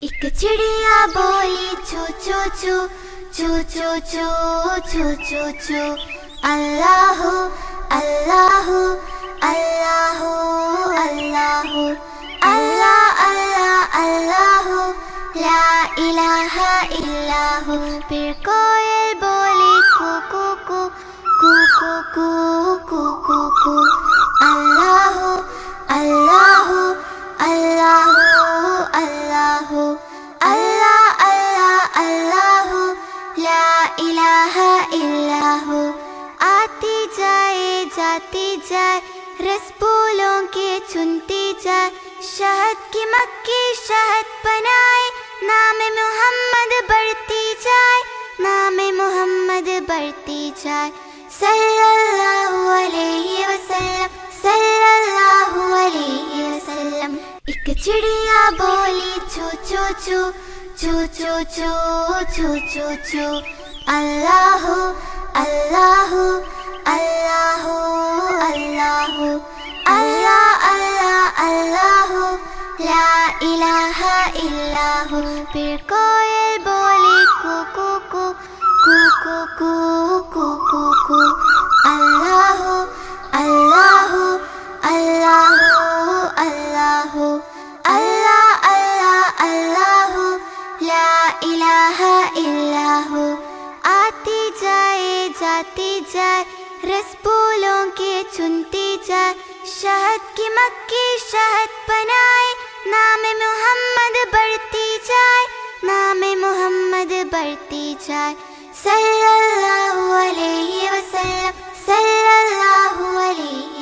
एक चिड़िया बोली चू चू चू चू चू चू चू चू चू। अल्लाह अल्लाह अल्लाह अल्लाह अल्लाह अल्लाह अल्लाह ला इलाहा इल्लाहु। फिर कोयल बोली कू कू कू कू कू कू कू कू। अल्लाह अल्लाह अल्लाह अल्लाह अल्लाह अल्लाह अल्लाह ला इलाहा इल्लाहु। आती जाए जाती जाए रस फूलों के चुनती जाए। शहद की मक्खी शहद बनाए नाम मोहम्मद बढ़ती जाए। नाम मोहम्मद बढ़ती जाए। सल्लल्लाहु अलैहि वसल्लम सल्लल्लाहु अलैहि वसल्लम। एक चिड़िया बोली चू चू चू चू चू चू चू चू चू। अल्लाह अल्लाह अल्लाह अल्लाह अल्लाह अल्लाह अल्लाह ला इलाहा इल्लाहु। फिर कोयल बोली कू कू कू कू कू कू कू कू। अल्लाह अल्लाह अल्लाह अल्लाह अल्लाह अल्लाह अल्लाह ला इलाहा इल्लाहु। आती जाए जाती जाए रस फूलों के चुनती जाए। शहद की मक्खी शहद बनाए नाम मोहम्मद बढ़ती जाए। नाम मोहम्मद बढ़ती जाए। सल्लल्लाहु अलैहि वसल्लम सल्लल्लाहु अलैहि